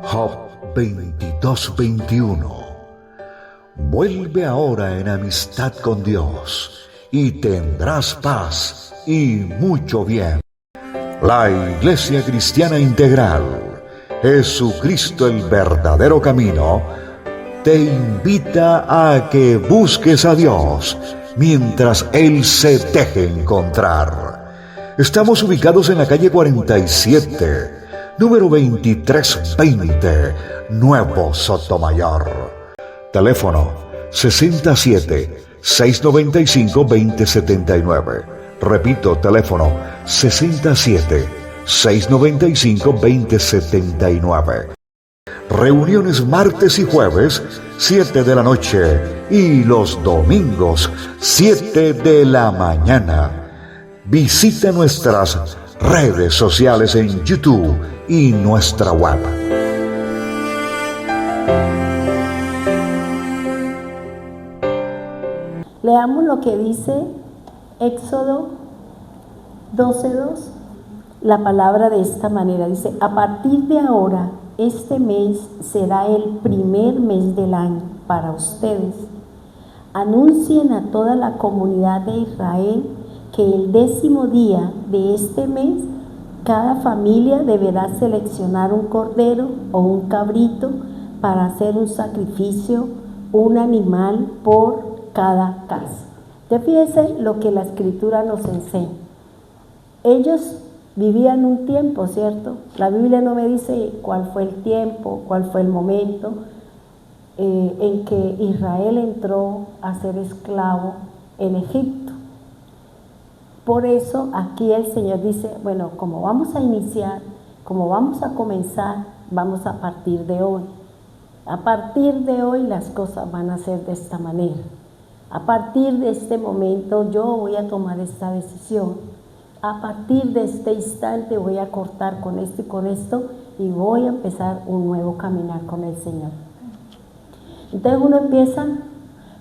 Job 22:21. Vuelve ahora en amistad con Dios y tendrás paz y mucho bien. La Iglesia Cristiana Integral, Jesucristo el verdadero camino, te invita a que busques a Dios mientras Él se deje encontrar. Estamos ubicados en la calle 47, número 2320, Nuevo Sotomayor. Teléfono 67-695-2079. Repito, teléfono 67-695-2079. Reuniones martes y jueves, 7 de la noche, y los domingos, 7 de la mañana. Visita nuestras redes sociales en YouTube y nuestra web. Leamos lo que dice Éxodo 12:2. La palabra de esta manera dice: a partir de ahora, este mes será el primer mes del año para ustedes. Anuncien a toda la comunidad de Israel que el 10º día de este mes, cada familia deberá seleccionar un cordero o un cabrito para hacer un sacrificio, un animal por cada casa. Entonces fíjense lo que la Escritura nos enseña. Ellos vivían un tiempo, ¿cierto? La Biblia no me dice cuál fue el tiempo, cuál fue el momento en que Israel entró a ser esclavo en Egipto. Por eso aquí el Señor dice, bueno, como vamos a iniciar, como vamos a comenzar, vamos a partir de hoy. A partir de hoy las cosas van a ser de esta manera. A partir de este momento yo voy a tomar esta decisión. A partir de este instante voy a cortar con esto y con esto y voy a empezar un nuevo caminar con el Señor. Entonces uno empieza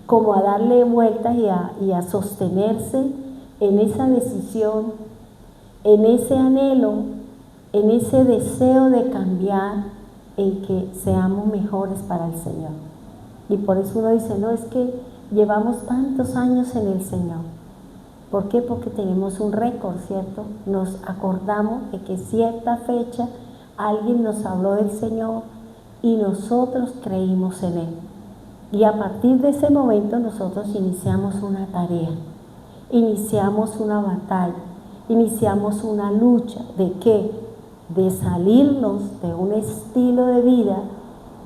como a darle vueltas y a sostenerse en esa decisión, en ese anhelo, en ese deseo de cambiar, en que seamos mejores para el Señor. Y por eso uno dice, no, es que llevamos tantos años en el Señor. ¿Por qué? Porque tenemos un récord, ¿cierto? Nos acordamos de que cierta fecha alguien nos habló del Señor y nosotros creímos en Él. Y a partir de ese momento nosotros iniciamos una tarea, iniciamos una batalla, iniciamos una lucha. ¿De qué? De salirnos de un estilo de vida,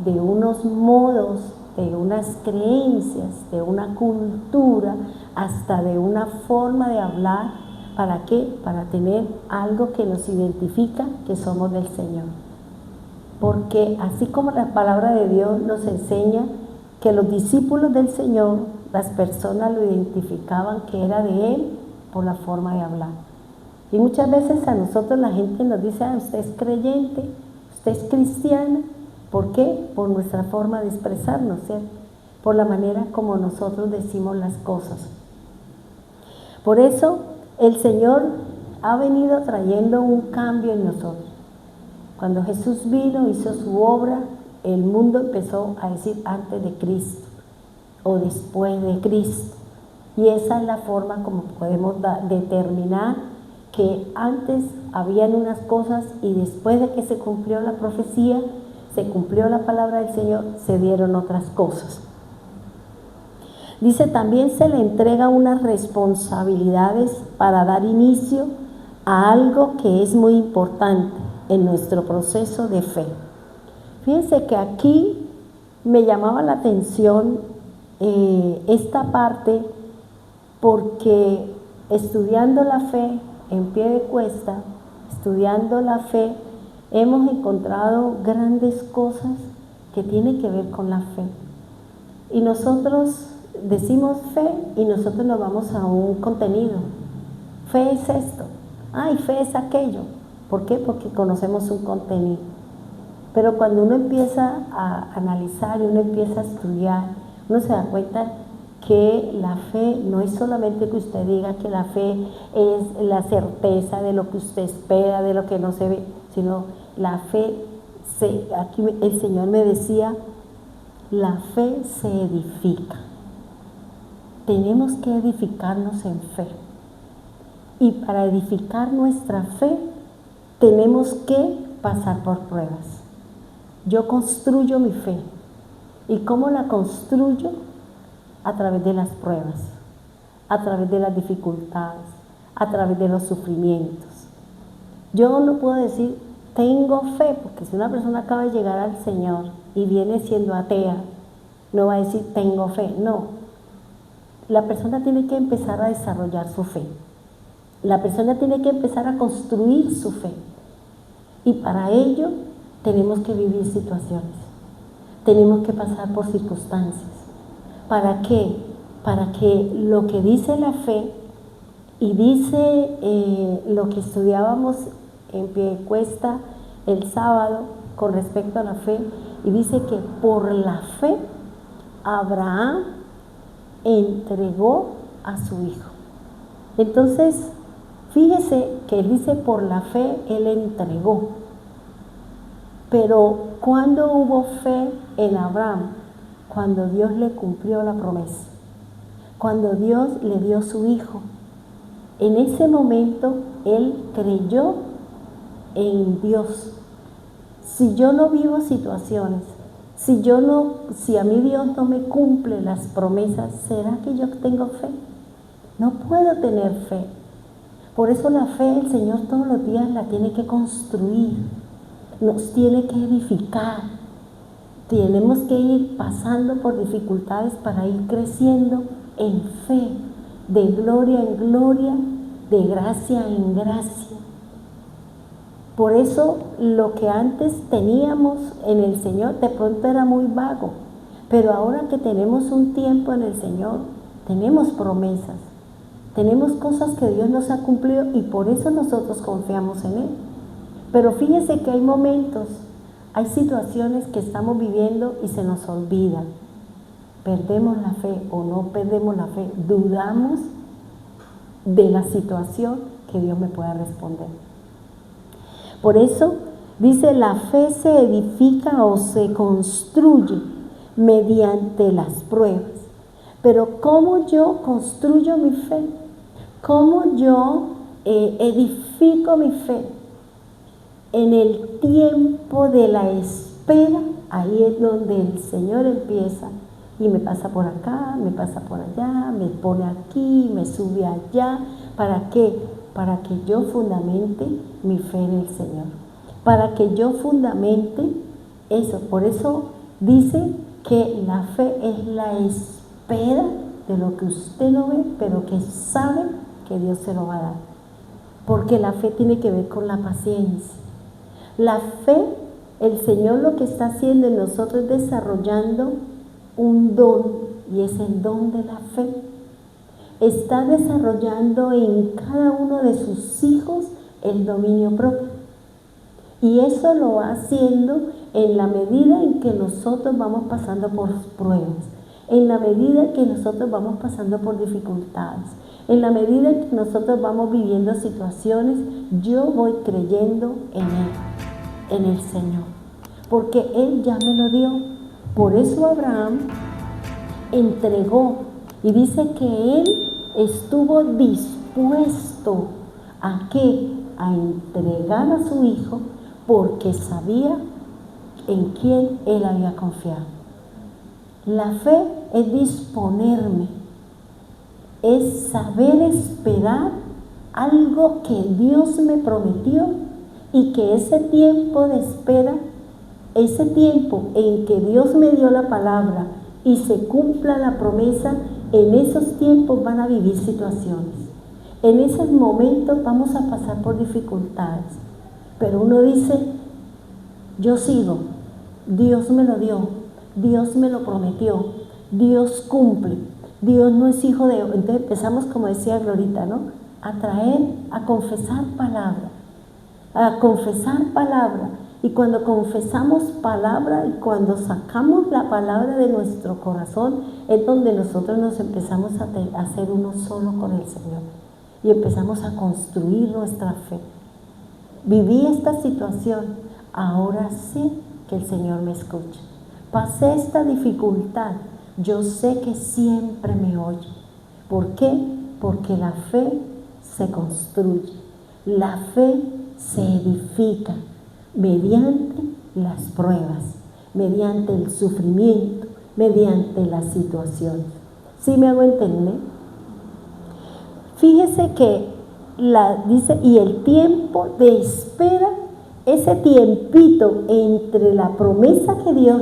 de unos modos, de unas creencias, de una cultura, hasta de una forma de hablar. ¿Para qué? Para tener algo que nos identifica que somos del Señor. Porque así como la palabra de Dios nos enseña que los discípulos del Señor, las personas lo identificaban que era de Él por la forma de hablar. Y muchas veces a nosotros la gente nos dice, usted es creyente, usted es cristiana. ¿Por qué? Por nuestra forma de expresarnos, ¿cierto? Por la manera como nosotros decimos las cosas. Por eso el Señor ha venido trayendo un cambio en nosotros. Cuando Jesús vino, hizo su obra, el mundo empezó a decir antes de Cristo o después de Cristo. Y esa es la forma como podemos determinar que antes habían unas cosas y después de que se cumplió la profecía, se cumplió la palabra del Señor, se dieron otras cosas. Dice, también se le entrega unas responsabilidades para dar inicio a algo que es muy importante en nuestro proceso de fe. Fíjense que aquí me llamaba la atención esta parte, porque estudiando la fe en pie de cuesta, estudiando la fe, hemos encontrado grandes cosas que tienen que ver con la fe. Y nosotros decimos fe y nosotros nos vamos a un contenido. Fe es esto. Ay, fe es aquello. ¿Por qué? Porque conocemos un contenido. Pero cuando uno empieza a analizar y uno empieza a estudiar, uno se da cuenta que la fe no es solamente que usted diga que la fe es la certeza de lo que usted espera, de lo que no se ve, sino la fe, aquí el Señor me decía, la fe se edifica. Tenemos que edificarnos en fe. Y para edificar nuestra fe, tenemos que pasar por pruebas. Yo construyo mi fe. ¿Y cómo la construyo? A través de las pruebas, a través de las dificultades, a través de los sufrimientos. Yo no puedo decir, tengo fe, porque si una persona acaba de llegar al Señor y viene siendo atea, no va a decir, tengo fe. No. La persona tiene que empezar a desarrollar su fe. La persona tiene que empezar a construir su fe. Y para ello tenemos que vivir situaciones. Tenemos que pasar por circunstancias. ¿Para qué? Para que lo que dice la fe y dice lo que estudiábamos en Piedecuesta el sábado con respecto a la fe, y dice que por la fe Abraham entregó a su hijo. Entonces, fíjese que él dice por la fe él entregó. Pero ¿cuándo hubo fe en Abraham? Cuando Dios le cumplió la promesa, cuando Dios le dio su hijo. En ese momento él creyó en Dios. Si yo no vivo situaciones, si a mí Dios no me cumple las promesas, ¿será que yo tengo fe? No puedo tener fe. Por eso la fe el Señor todos los días la tiene que construir, nos tiene que edificar. Tenemos que ir pasando por dificultades para ir creciendo en fe, de gloria en gloria, de gracia en gracia. Por eso lo que antes teníamos en el Señor de pronto era muy vago, pero ahora que tenemos un tiempo en el Señor, tenemos promesas, tenemos cosas que Dios nos ha cumplido y por eso nosotros confiamos en Él. Pero fíjese que hay momentos, hay situaciones que estamos viviendo y se nos olvida. Perdemos la fe o no perdemos la fe, dudamos de la situación que Dios me pueda responder. Por eso dice, la fe se edifica o se construye mediante las pruebas. Pero ¿cómo yo construyo mi fe? ¿Cómo yo edifico mi fe? En el tiempo de la espera, ahí es donde el Señor empieza y me pasa por acá, me pasa por allá, me pone aquí, me sube allá. ¿Para qué? Para que yo fundamente mi fe en el Señor. Para que yo fundamente eso. Por eso dice que la fe es la espera de lo que usted no ve, pero que sabe que Dios se lo va a dar. Porque la fe tiene que ver con la paciencia. La fe, el Señor lo que está haciendo en nosotros es desarrollando un don, y es el don de la fe. Está desarrollando en cada uno de sus hijos el dominio propio. Y eso lo va haciendo en la medida en que nosotros vamos pasando por pruebas, en la medida que nosotros vamos pasando por dificultades, en la medida en que nosotros vamos viviendo situaciones, yo voy creyendo en Él, en el Señor, porque Él ya me lo dio. Por eso Abraham entregó, y dice que él estuvo dispuesto ¿a qué? A entregar a su hijo, porque sabía en quién él había confiado. La fe es disponerme, es saber esperar algo que Dios me prometió, y que ese tiempo de espera, ese tiempo en que Dios me dio la palabra y se cumpla la promesa, en esos tiempos van a vivir situaciones. En esos momentos vamos a pasar por dificultades. Pero uno dice, yo sigo, Dios me lo dio, Dios me lo prometió, Dios cumple, Dios no es hijo de... Entonces empezamos como decía Glorita, ¿no? a traer, a confesar palabra, a confesar palabra. Y cuando confesamos palabra y cuando sacamos la palabra de nuestro corazón, es donde nosotros nos empezamos a hacer uno solo con el Señor y empezamos a construir nuestra fe. Viví esta situación, ahora sé que el Señor me escucha. Pasé esta dificultad, yo sé que siempre me oye. ¿Por qué? Porque la fe se construye, la fe se edifica mediante las pruebas, mediante el sufrimiento, mediante las situaciones. ¿Sí me hago entender? Fíjese que dice, y el tiempo de espera, ese tiempito entre la promesa que Dios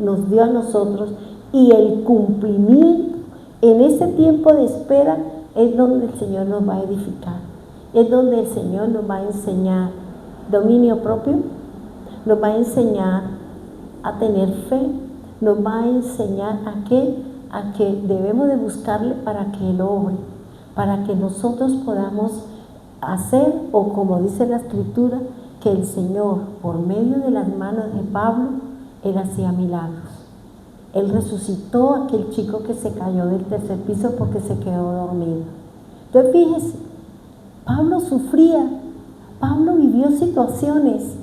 nos dio a nosotros y el cumplimiento, en ese tiempo de espera es donde el Señor nos va a edificar, es donde el Señor nos va a enseñar dominio propio, nos va a enseñar a tener fe, nos va a enseñar a que debemos de buscarle para que Él obre, para que nosotros podamos hacer, o como dice la Escritura, que el Señor, por medio de las manos de Pablo, Él hacía milagros. Él resucitó a aquel chico que se cayó del tercer piso porque se quedó dormido. Entonces fíjese, Pablo sufría, Pablo vivió situaciones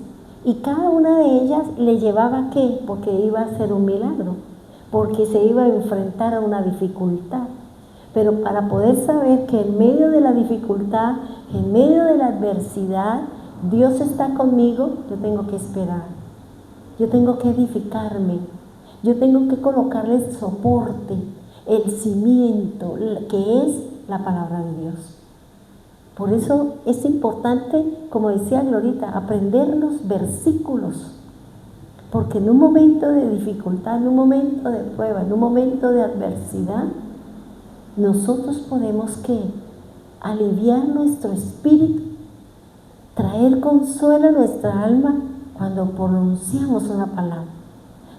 y cada una de ellas le llevaba ¿a qué? Porque iba a ser un milagro, porque se iba a enfrentar a una dificultad. Pero para poder saber que en medio de la dificultad, en medio de la adversidad, Dios está conmigo, yo tengo que esperar, yo tengo que edificarme, yo tengo que colocarle el soporte, el cimiento, que es la palabra de Dios. Por eso es importante, como decía Glorita, aprender los versículos, porque en un momento de dificultad, en un momento de prueba, en un momento de adversidad, nosotros podemos ¿qué? Aliviar nuestro espíritu, traer consuelo a nuestra alma cuando pronunciamos una palabra.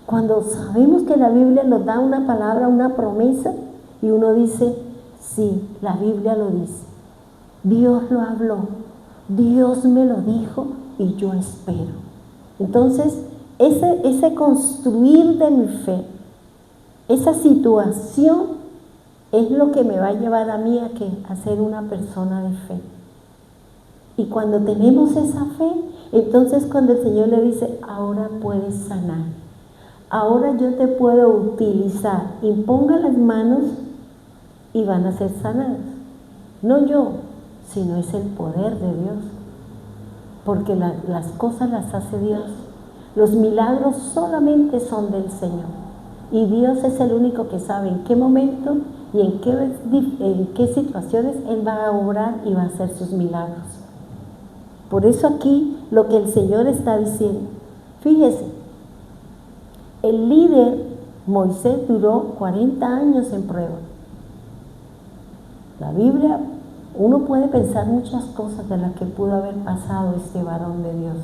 Cuando sabemos que la Biblia nos da una palabra, una promesa, y uno dice, sí, la Biblia lo dice. Dios lo habló, Dios me lo dijo y yo espero. Entonces, ese construir de mi fe, esa situación es lo que me va a llevar a mí a ser una persona de fe. Y cuando tenemos esa fe, entonces cuando el Señor le dice, ahora puedes sanar, ahora yo te puedo utilizar, imponga las manos y van a ser sanadas. No yo, sino es el poder de Dios, porque las cosas las hace Dios. Los milagros solamente son del Señor, y Dios es el único que sabe en qué momento y en qué situaciones Él va a obrar y va a hacer sus milagros. Por eso aquí lo que el Señor está diciendo, fíjese, el líder Moisés duró 40 años en prueba. La Biblia, uno puede pensar muchas cosas de las que pudo haber pasado este varón de Dios.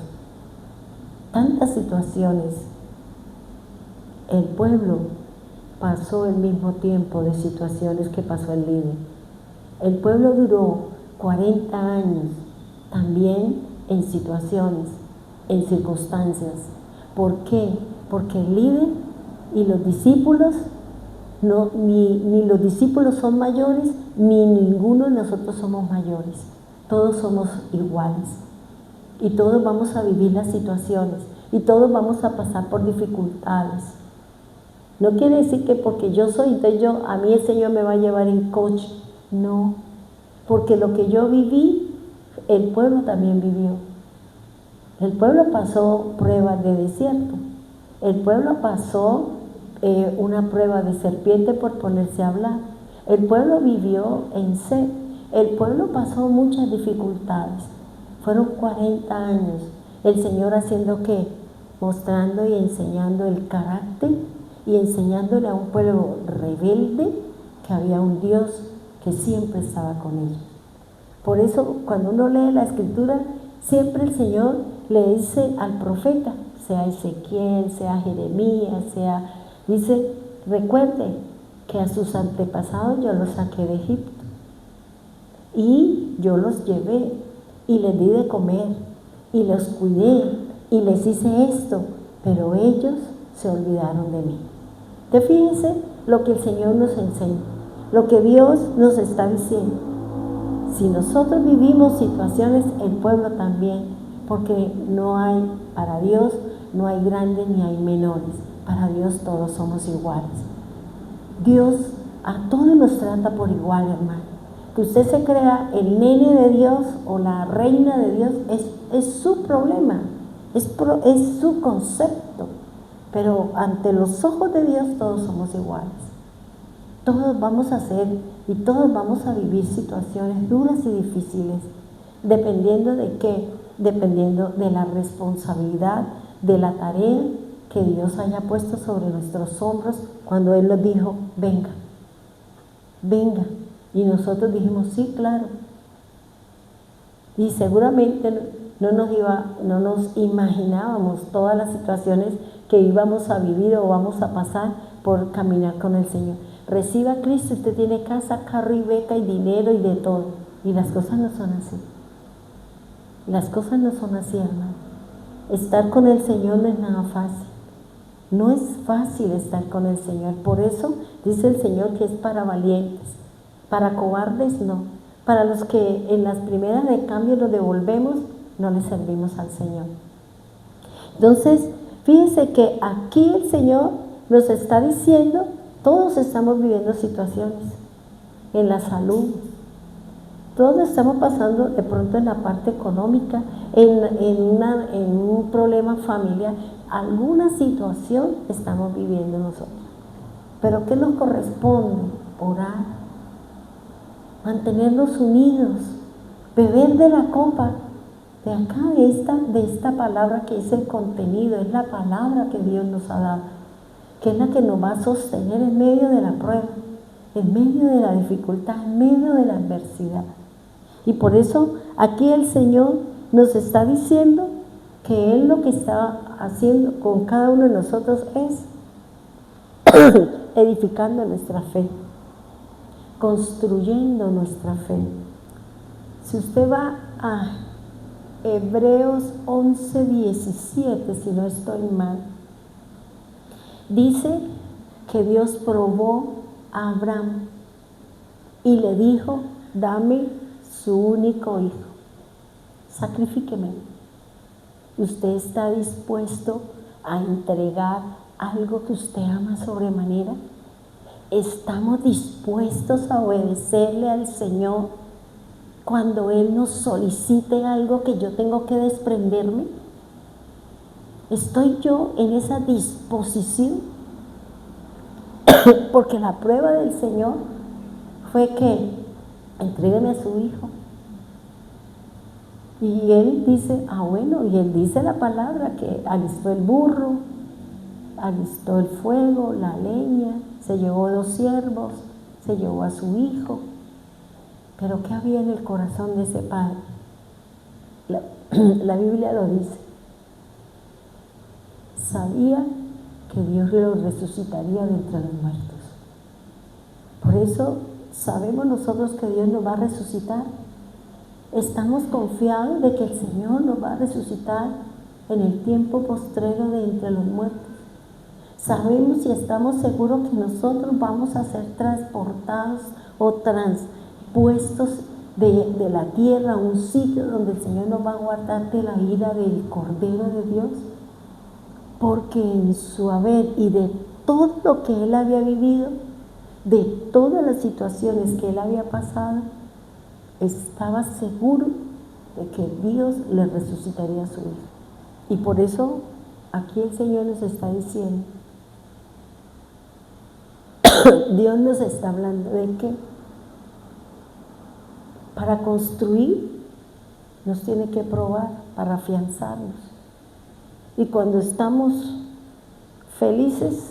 Tantas situaciones. El pueblo pasó el mismo tiempo de situaciones que pasó el líder. El pueblo duró 40 años también en situaciones, en circunstancias. ¿Por qué? Porque el líder y los discípulos, ni los discípulos son mayores, ni ninguno de nosotros somos mayores. Todos somos iguales. Y todos vamos a vivir las situaciones. Y todos vamos a pasar por dificultades. No quiere decir que porque yo soy, entonces a mí el Señor me va a llevar en coche. No. Porque lo que yo viví, el pueblo también vivió. El pueblo pasó pruebas de desierto. El pueblo pasó una prueba de serpiente por ponerse a hablar. El pueblo vivió en sed. El pueblo pasó muchas dificultades. Fueron 40 años. El Señor haciendo ¿qué? Mostrando y enseñando el carácter y enseñándole a un pueblo rebelde que había un Dios que siempre estaba con ellos. Por eso, cuando uno lee la Escritura, siempre el Señor le dice al profeta, sea Ezequiel, sea Jeremías, Y yo los llevé y les di de comer y los cuidé y les hice esto, pero ellos se olvidaron de mí. Te fíjense lo que el Señor nos enseña, lo que Dios nos está diciendo. Si nosotros vivimos situaciones, el pueblo también, porque no hay, para Dios no hay grandes ni hay menores, para Dios todos somos iguales. Dios a todos nos trata por igual, hermano. Que usted se crea el nene de Dios o la reina de Dios es su problema, es su concepto, pero ante los ojos de Dios todos somos iguales. Todos vamos a ser y todos vamos a vivir situaciones duras y difíciles, dependiendo de qué, dependiendo de la responsabilidad, de la tarea que Dios haya puesto sobre nuestros hombros cuando Él nos dijo, venga, venga. Y nosotros dijimos, sí, claro. Y seguramente no nos imaginábamos todas las situaciones que íbamos a vivir o vamos a pasar por caminar con el Señor. Reciba a Cristo, usted tiene casa, carro y beca y dinero y de todo. Y las cosas no son así. Las cosas no son así, hermano. Estar con el Señor no es nada fácil. No es fácil estar con el Señor. Por eso dice el Señor que es para valientes. Para cobardes no. Para los que en las primeras de cambio nos devolvemos, no le servimos al Señor. Entonces, fíjense que aquí el Señor nos está diciendo, todos estamos viviendo situaciones en la salud, todos estamos pasando de pronto en la parte económica, en un problema familiar, alguna situación estamos viviendo nosotros. Pero ¿qué nos corresponde? Orar, mantenernos unidos, beber de la copa de acá, de esta palabra que es el contenido, es la palabra que Dios nos ha dado, que es la que nos va a sostener en medio de la prueba, en medio de la dificultad, en medio de la adversidad. Y por eso aquí el Señor nos está diciendo que Él lo que está haciendo con cada uno de nosotros es edificando nuestra fe, construyendo nuestra fe. Si usted va a Hebreos 11:17, si no estoy mal, dice que Dios probó a Abraham y le dijo, dame su único hijo, sacrifíqueme. ¿Usted está dispuesto a entregar algo que usted ama sobremanera? ¿Estamos dispuestos a obedecerle al Señor cuando Él nos solicite algo que yo tengo que desprenderme? ¿Estoy yo en esa disposición? Porque la prueba del Señor fue que entrégame a su hijo. Y Él dice, bueno, y Él dice la palabra que alistó el burro, alistó el fuego, la leña, se llevó 2 siervos, se llevó a su hijo. Pero ¿qué había en el corazón de ese padre? La Biblia lo dice. Sabía que Dios lo resucitaría de entre los muertos. Por eso sabemos nosotros que Dios nos va a resucitar. Estamos confiados de que el Señor nos va a resucitar en el tiempo postrero de entre los muertos. Sabemos y estamos seguros que nosotros vamos a ser transportados o transpuestos de la tierra a un sitio donde el Señor nos va a guardar de la ira del Cordero de Dios. Porque en su haber y de todo lo que Él había vivido, de todas las situaciones que Él había pasado, estaba seguro de que Dios le resucitaría a su hijo. Y por eso aquí el Señor nos está diciendo, Dios nos está hablando de que para construir nos tiene que probar, para afianzarnos. Y cuando estamos felices,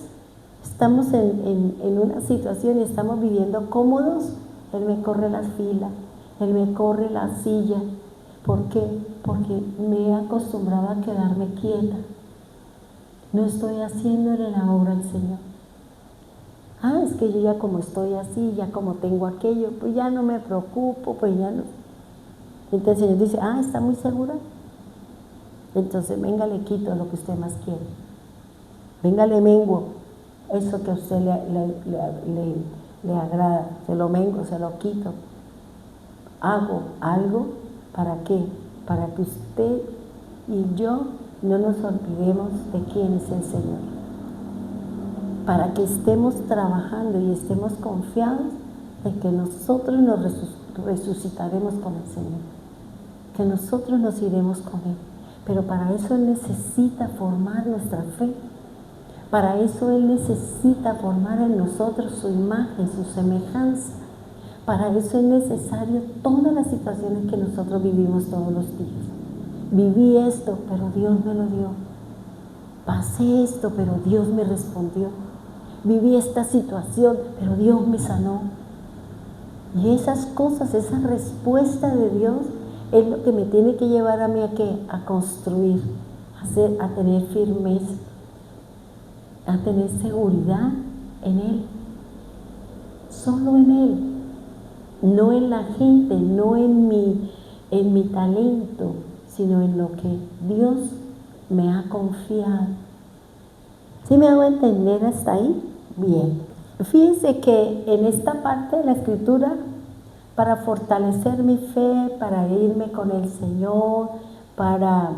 estamos en una situación y estamos viviendo cómodos, Él me corre las filas, Él me corre la silla. ¿Por qué? Porque me he acostumbrado a quedarme quieta. No estoy haciéndole la obra al Señor. Es que yo ya como estoy así, ya como tengo aquello, pues ya no me preocupo, pues ya no. Entonces el Señor dice, ¿está muy segura? Entonces venga, le quito lo que usted más quiere. Venga, le menguo eso que a usted le agrada, se lo mengo, se lo quito. Hago algo, ¿para qué? Para que usted y yo no nos olvidemos de quién es el Señor. Para que estemos trabajando y estemos confiados de que nosotros nos resucitaremos con el Señor. Que nosotros nos iremos con Él. Pero para eso Él necesita formar nuestra fe. Para eso Él necesita formar en nosotros su imagen, su semejanza. Para eso es necesario todas las situaciones que nosotros vivimos todos los días. Viví esto, pero Dios me lo dio. Pasé esto, pero Dios me respondió. Viví esta situación, pero Dios me sanó. Y esas cosas, esa respuesta de Dios es lo que me tiene que llevar a mí a construir, a tener firmeza, a tener seguridad en Él. Solo en Él. No en la gente, no en mi talento, sino en lo que Dios me ha confiado. ¿Sí me hago entender hasta ahí? Bien. Fíjense que en esta parte de la Escritura, para fortalecer mi fe, para irme con el Señor, para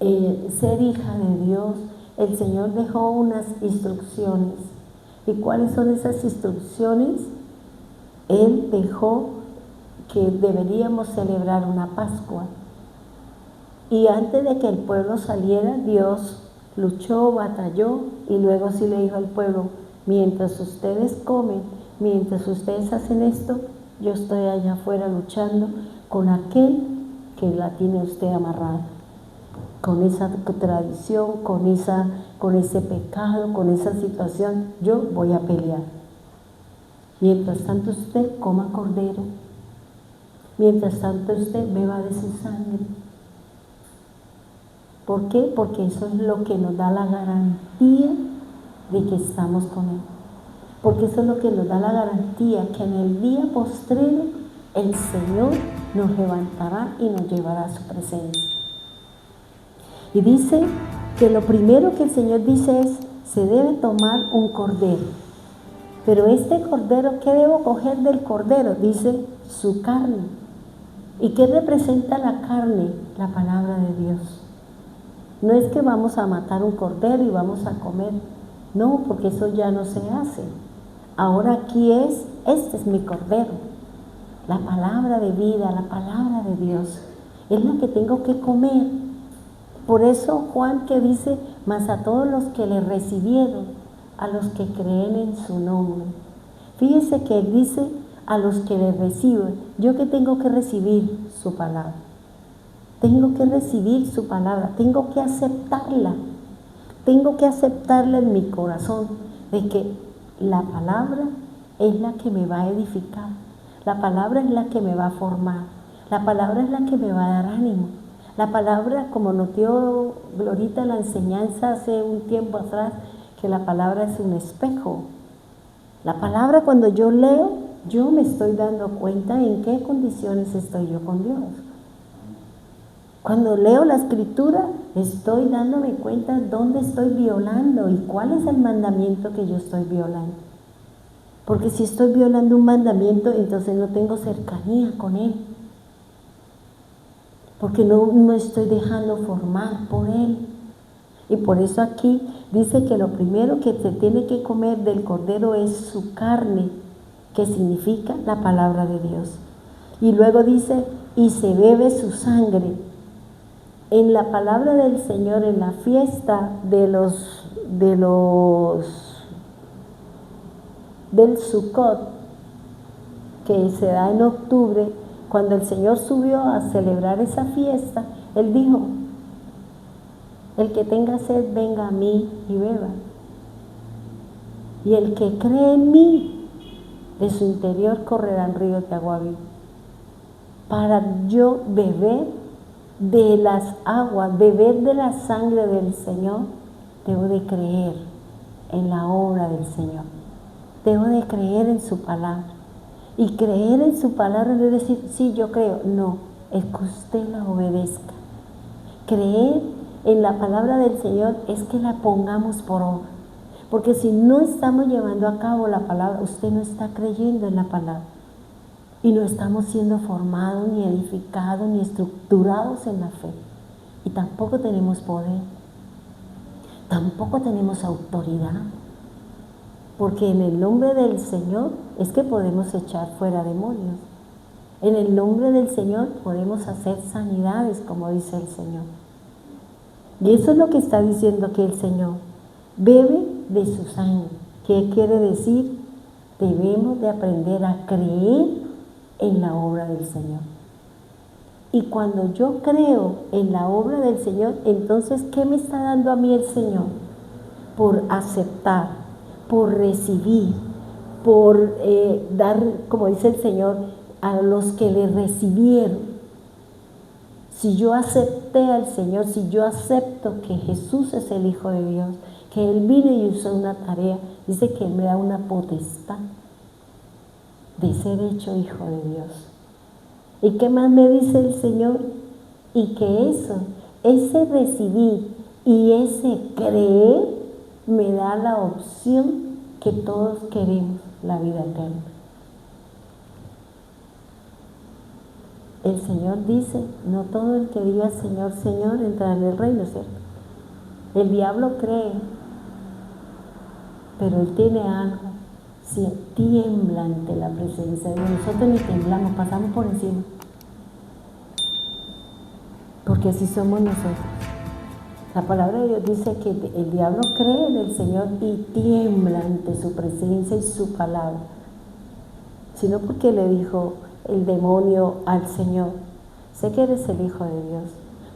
ser hija de Dios, el Señor dejó unas instrucciones. ¿Y cuáles son esas instrucciones? Él dejó que deberíamos celebrar una Pascua. Y antes de que el pueblo saliera, Dios luchó, batalló y luego sí le dijo al pueblo, mientras ustedes comen, mientras ustedes hacen esto, yo estoy allá afuera luchando con aquel que la tiene usted amarrada, con esa tradición, con ese pecado, con esa situación, yo voy a pelear. Mientras tanto usted coma cordero, mientras tanto usted beba de su sangre. ¿Por qué? Porque eso es lo que nos da la garantía de que estamos con Él. Porque eso es lo que nos da la garantía que en el día postrero el Señor nos levantará y nos llevará a su presencia. Y dice que lo primero que el Señor dice es, se debe tomar un cordero. Pero este cordero, ¿qué debo coger del cordero? Dice, su carne. ¿Y qué representa la carne? La palabra de Dios. No es que vamos a matar un cordero y vamos a comer. No, porque eso ya no se hace. Ahora aquí este es mi cordero. La palabra de vida, la palabra de Dios. Es la que tengo que comer. Por eso Juan que dice, mas a todos los que le recibieron, a los que creen en su nombre. Fíjese que él dice, a los que le reciben. ¿Yo qué tengo que recibir? Su palabra. Tengo que recibir su palabra, tengo que aceptarla. Tengo que aceptarla en mi corazón, de que la palabra es la que me va a edificar. La palabra es la que me va a formar. La palabra es la que me va a dar ánimo. La palabra, como nos dio Glorita la enseñanza hace un tiempo atrás, que la palabra es un espejo. La palabra, cuando yo leo, yo me estoy dando cuenta en qué condiciones estoy yo con Dios. Cuando leo la Escritura, estoy dándome cuenta dónde estoy violando y cuál es el mandamiento que yo estoy violando. Porque si estoy violando un mandamiento, entonces no tengo cercanía con Él. Porque no me estoy dejando formar por Él. Y por eso aquí dice que lo primero que se tiene que comer del cordero es su carne, que significa la palabra de Dios. Y luego dice, y se bebe su sangre. En la palabra del Señor, en la fiesta del Sukkot, que se da en octubre, cuando el Señor subió a celebrar esa fiesta, Él dijo, el que tenga sed, venga a mí y beba. Y el que cree en mí, de su interior correrán ríos de agua viva. Para yo beber de las aguas, beber de la sangre del Señor, debo de creer en la obra del Señor. debo de creer en su palabra. Y creer en su palabra no es decir, sí, yo creo. No, es que usted la obedezca. Creer en la palabra del Señor es que la pongamos por obra. Porque si no estamos llevando a cabo la palabra, usted no está creyendo en la palabra. Y no estamos siendo formados, ni edificados, ni estructurados en la fe. Y tampoco tenemos poder. Tampoco tenemos autoridad. Porque en el nombre del Señor es que podemos echar fuera demonios. En el nombre del Señor podemos hacer sanidades, como dice el Señor. Y eso es lo que está diciendo aquí el Señor. Bebe de su sangre. ¿Qué quiere decir? Debemos de aprender a creer en la obra del Señor. Y cuando yo creo en la obra del Señor, entonces, ¿qué me está dando a mí el Señor? Por aceptar, por recibir, por dar, como dice el Señor, a los que le recibieron. Si yo acepté al Señor, si yo acepto que Jesús es el Hijo de Dios, que Él vino y hizo una tarea, dice que Él me da una potestad de ser hecho Hijo de Dios. ¿Y qué más me dice el Señor? Y que ese recibir y ese creer me da la opción que todos queremos, la vida eterna. El Señor dice, no todo el que diga Señor, Señor entrará en el reino, ¿cierto? El diablo cree, pero él tiene algo, si tiembla ante la presencia de Dios. Nosotros ni temblamos, pasamos por encima, porque así somos nosotros. La palabra de Dios dice que el diablo cree en el Señor y tiembla ante su presencia y su palabra, sino porque le dijo el demonio al Señor, sé que eres el Hijo de Dios,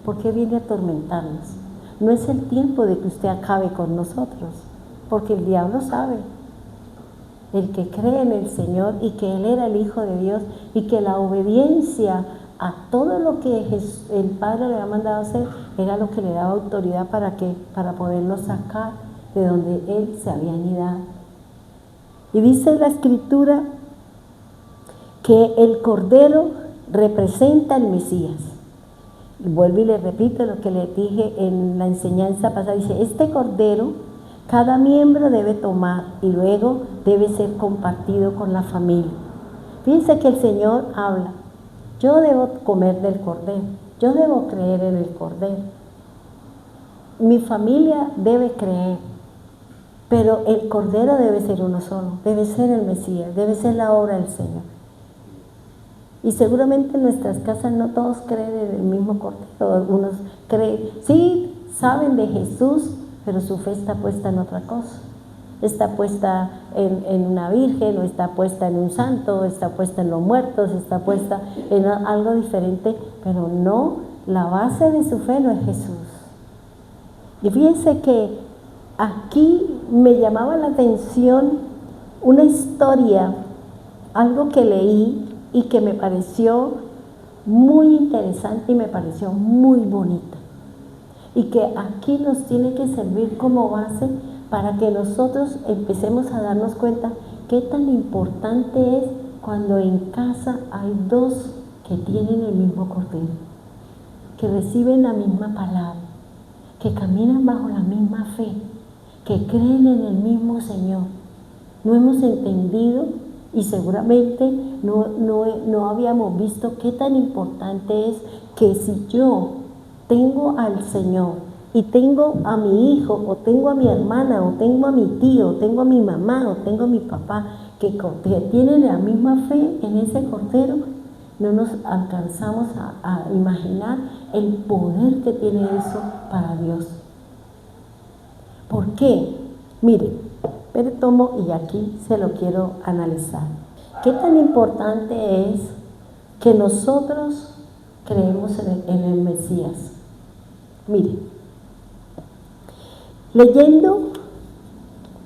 ¿por qué viene a atormentarnos? No es el tiempo de que usted acabe con nosotros, porque el diablo sabe, el que cree en el Señor y que Él era el Hijo de Dios y que la obediencia a todo lo que el Padre le ha mandado hacer era lo que le daba autoridad para poderlo sacar de donde Él se había anidado. Y dice la Escritura que el Cordero representa al Mesías. Y vuelvo y le repito lo que le dije en la enseñanza pasada. Dice, este Cordero cada miembro debe tomar y luego debe ser compartido con la familia. Fíjense que el Señor habla, yo debo comer del Cordero, yo debo creer en el Cordero. Mi familia debe creer, pero el Cordero debe ser uno solo, debe ser el Mesías, debe ser la obra del Señor. Y seguramente en nuestras casas no todos creen en el mismo Cordero, algunos creen, sí, saben de Jesús, pero su fe está puesta en otra cosa. Está puesta en una virgen, o está puesta en un santo, está puesta en los muertos, está puesta en algo diferente, pero no, la base de su fe no es Jesús. Y fíjense que aquí me llamaba la atención una historia, algo que leí y que me pareció muy interesante y me pareció muy bonita. Y que aquí nos tiene que servir como base para que nosotros empecemos a darnos cuenta qué tan importante es cuando en casa hay dos que tienen el mismo Cordero, que reciben la misma palabra, que caminan bajo la misma fe, que creen en el mismo Señor. No hemos entendido y seguramente no habíamos visto qué tan importante es que si yo tengo al Señor y tengo a mi hijo, o tengo a mi hermana, o tengo a mi tío, o tengo a mi mamá, o tengo a mi papá, que tienen la misma fe en ese Cordero, no nos alcanzamos a imaginar el poder que tiene eso para Dios. ¿Por qué? Mire, pero tomo y aquí se lo quiero analizar. ¿Qué tan importante es que nosotros creemos en el Mesías? Mire, leyendo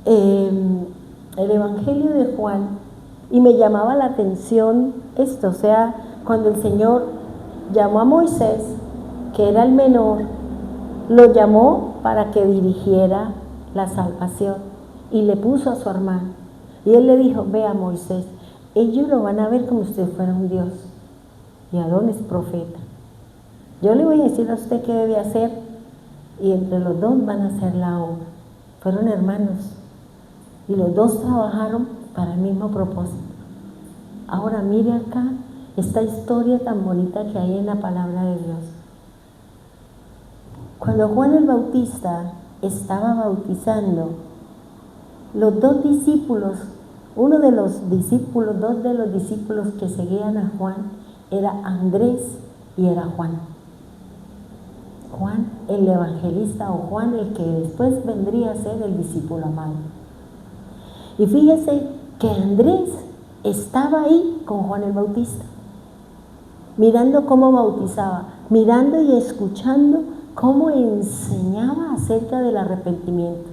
el Evangelio de Juan, y me llamaba la atención esto, o sea, cuando el Señor llamó a Moisés, que era el menor, lo llamó para que dirigiera la salvación y le puso a su hermano. Y él le dijo, ve a Moisés, ellos lo van a ver como si usted fuera un Dios. Y Aarón es profeta. Yo le voy a decir a usted qué debe hacer y entre los dos van a hacer la obra. Fueron hermanos y los dos trabajaron para el mismo propósito. Ahora mire acá esta historia tan bonita que hay en la palabra de Dios. Cuando Juan el Bautista estaba bautizando, los dos discípulos, dos de los discípulos que seguían a Juan era Andrés y era Juan. Juan el evangelista o Juan el que después vendría a ser el discípulo amado. Y fíjese que Andrés estaba ahí con Juan el Bautista, mirando cómo bautizaba, mirando y escuchando cómo enseñaba acerca del arrepentimiento,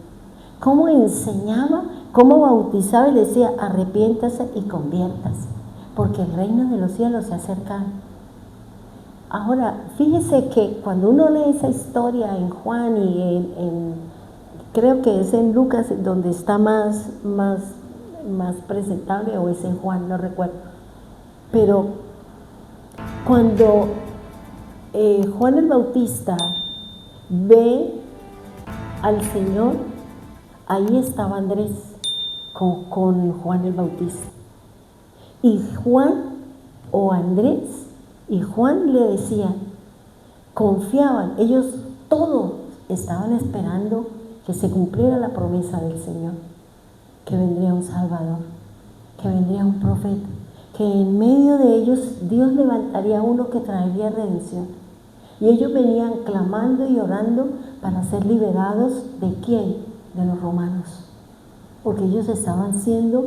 cómo enseñaba, cómo bautizaba y decía, arrepiéntase y conviértase, porque el reino de los cielos se acerca. Ahora, fíjese que cuando uno lee esa historia en Juan y creo que es en Lucas donde está más presentable, o es en Juan, no recuerdo, pero cuando Juan el Bautista ve al Señor, ahí estaba Andrés con Juan el Bautista. Y Andrés y Juan le decían, confiaban, ellos todos estaban esperando que se cumpliera la promesa del Señor, que vendría un Salvador, que vendría un profeta, que en medio de ellos Dios levantaría uno que traería redención. Y ellos venían clamando y orando para ser liberados ¿de quién? De los romanos, porque ellos estaban siendo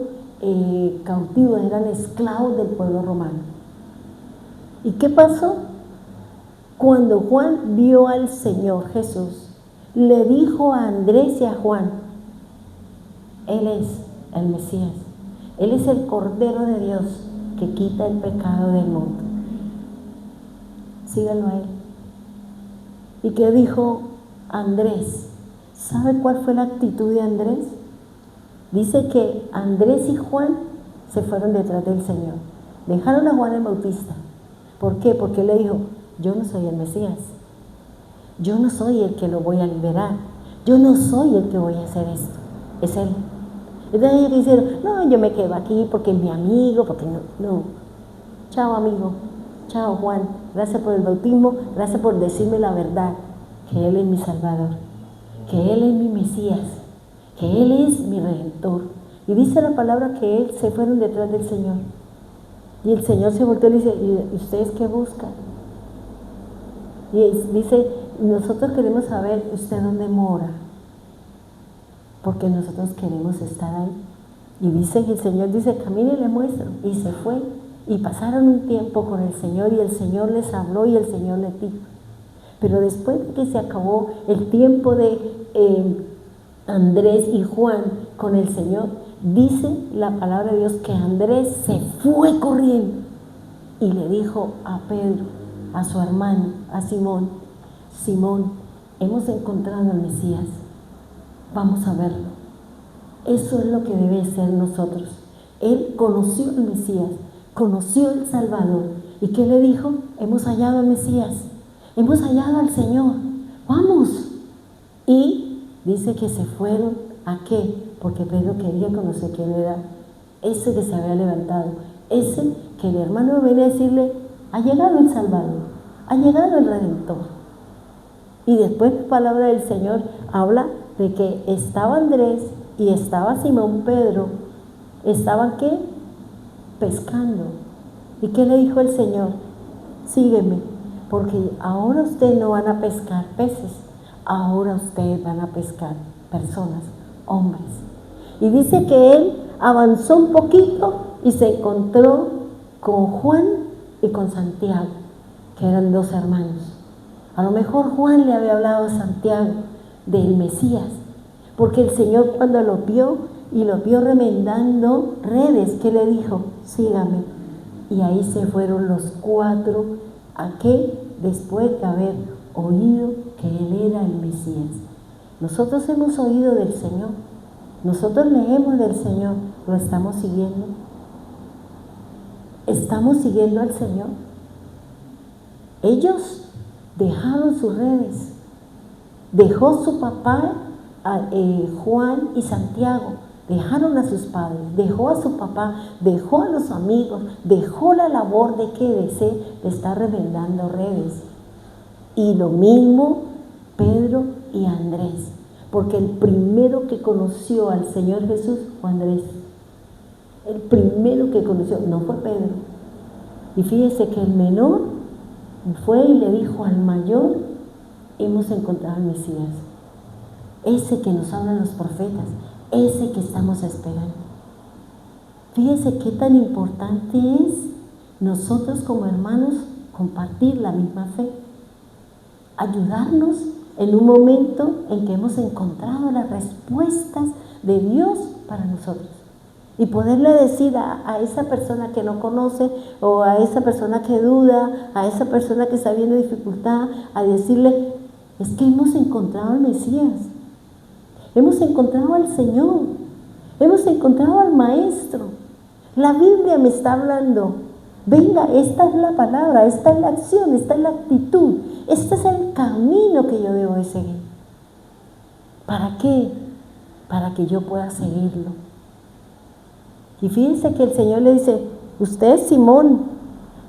cautivos, eran esclavos del pueblo romano. ¿Y qué pasó? Cuando Juan vio al Señor Jesús, le dijo a Andrés y a Juan, Él es el Mesías, Él es el Cordero de Dios que quita el pecado del mundo. Síganlo a Él. ¿Y qué dijo Andrés? ¿Sabe cuál fue la actitud de Andrés? Dice que Andrés y Juan se fueron detrás del Señor. Dejaron a Juan el Bautista. ¿Por qué? Porque él le dijo, yo no soy el Mesías. Yo no soy el que lo voy a liberar. Yo no soy el que voy a hacer esto. Es Él. Entonces ellos dijeron, no, yo me quedo aquí porque es mi amigo, porque no. Chao amigo, chao Juan, gracias por el bautismo, gracias por decirme la verdad, que Él es mi Salvador, que Él es mi Mesías, que Él es mi Redentor. Y dice la palabra que Él se fueron detrás del Señor. Y el Señor se volteó y le dice, ¿y ustedes qué buscan? Y dice, nosotros queremos saber usted dónde mora, porque nosotros queremos estar ahí. Y dice que el Señor dice, camine y le muestro. Y se fue. Y pasaron un tiempo con el Señor y el Señor les habló y el Señor les dijo. Pero después de que se acabó el tiempo de Andrés y Juan con el Señor, dice la palabra de Dios que Andrés se fue corriendo y le dijo a Pedro, a su hermano, a Simón, Simón, hemos encontrado al Mesías, vamos a verlo. Eso es lo que debe ser nosotros. Él conoció al Mesías, conoció al Salvador. ¿Y qué le dijo? Hemos hallado al Mesías, hemos hallado al Señor, vamos. Y dice que se fueron, ¿a qué? Porque Pedro quería conocer quién era ese que se había levantado, ese que el hermano venía a decirle, ha llegado el Salvador, ha llegado el Redentor. Y después la palabra del Señor habla de que estaba Andrés y estaba Simón Pedro, ¿estaban qué? Pescando. ¿Y qué le dijo el Señor? Sígueme, porque ahora ustedes no van a pescar peces, ahora ustedes van a pescar personas, hombres. Y dice que él avanzó un poquito y se encontró con Juan y con Santiago, que eran dos hermanos. A lo mejor Juan le había hablado a Santiago del Mesías, porque el Señor cuando lo vio y lo vio remendando redes, ¿qué le dijo? Sígame. Y ahí se fueron los cuatro, ¿a qué? Después de haber oído que Él era el Mesías. Nosotros hemos oído del Señor, nosotros leemos del Señor, ¿Lo estamos siguiendo? ¿Estamos siguiendo al Señor? Ellos dejaron sus redes. Dejó su papá, Juan y Santiago. Dejaron a sus padres, dejó a su papá, dejó a los amigos, dejó la labor de estar remendando redes. Y lo mismo Pedro y Andrés, porque el primero que conoció al Señor Jesús fue Andrés. El primero que conoció, no fue Pedro. Y fíjese que el menor fue y le dijo al mayor: hemos encontrado al Mesías, ese que nos hablan los profetas, ese que estamos esperando. Fíjese qué tan importante es nosotros como hermanos compartir la misma fe, ayudarnos en un momento en que hemos encontrado las respuestas de Dios para nosotros. Y poderle decir a esa persona que no conoce, o a esa persona que duda, a esa persona que está viendo dificultad, a decirle: es que hemos encontrado al Mesías, hemos encontrado al Señor, hemos encontrado al Maestro. La Biblia me está hablando. Venga, esta es la palabra, esta es la acción, esta es la actitud, este es el camino que yo debo de seguir. ¿Para qué? Para que yo pueda seguirlo. Y fíjense que el Señor le dice: usted es Simón.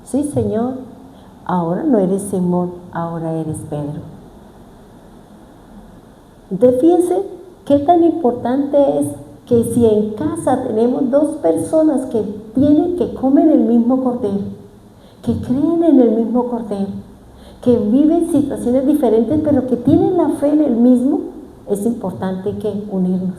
Sí, Señor. Ahora no eres Simón, ahora eres Pedro. Entonces fíjense qué tan importante es que si en casa tenemos dos personas que comen el mismo cordero, que creen en el mismo cordero, que viven situaciones diferentes pero que tienen la fe en el mismo, es importante que unirnos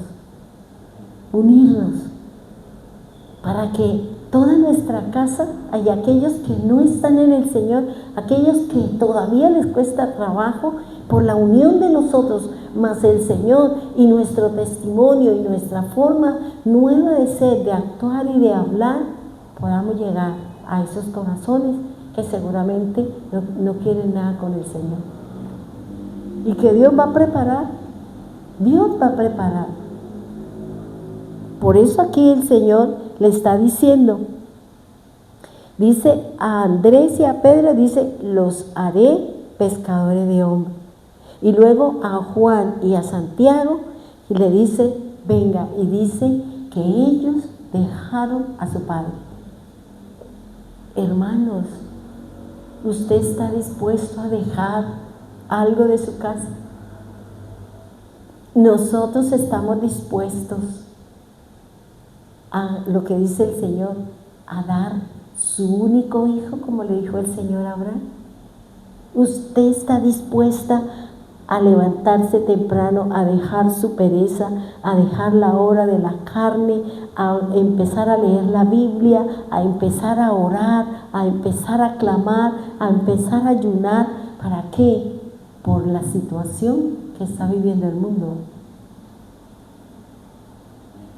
para que toda nuestra casa, hay aquellos que no están en el Señor, aquellos que todavía les cuesta trabajo, por la unión de nosotros más el Señor y nuestro testimonio y nuestra forma nueva de ser, de actuar y de hablar, podamos llegar a esos corazones que seguramente no quieren nada con el Señor. Y que Dios va a preparar. Por eso aquí el Señor le está diciendo, dice a Andrés y a Pedro, dice: los haré pescadores de hombres. Y luego a Juan y a Santiago, y le dice: venga, y dice que ellos dejaron a su padre. Hermanos, ¿usted está dispuesto a dejar algo de su casa? Nosotros estamos dispuestos a lo que dice el Señor, a dar su único hijo, como le dijo el Señor a Abraham. ¿Usted está dispuesta a levantarse temprano, a dejar su pereza, a dejar la hora de la carne, a empezar a leer la Biblia, a empezar a orar, a empezar a clamar, a empezar a ayunar? ¿Para qué? Por la situación que está viviendo el mundo.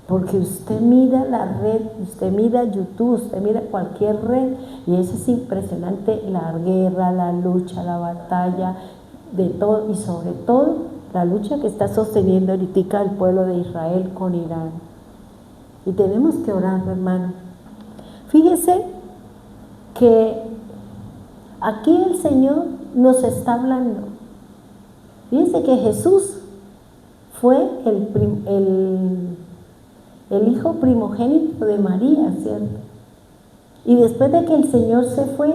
Porque usted mira la red, usted mira YouTube, usted mira cualquier red, y eso es impresionante: la guerra, la lucha, la batalla, de todo, y sobre todo la lucha que está sosteniendo ahorita el pueblo de Israel con Irán. Y tenemos que orar, hermano. Fíjese que aquí el Señor nos está hablando. Fíjese que Jesús fue el hijo primogénito de María, ¿cierto? Y después de que el Señor se fue,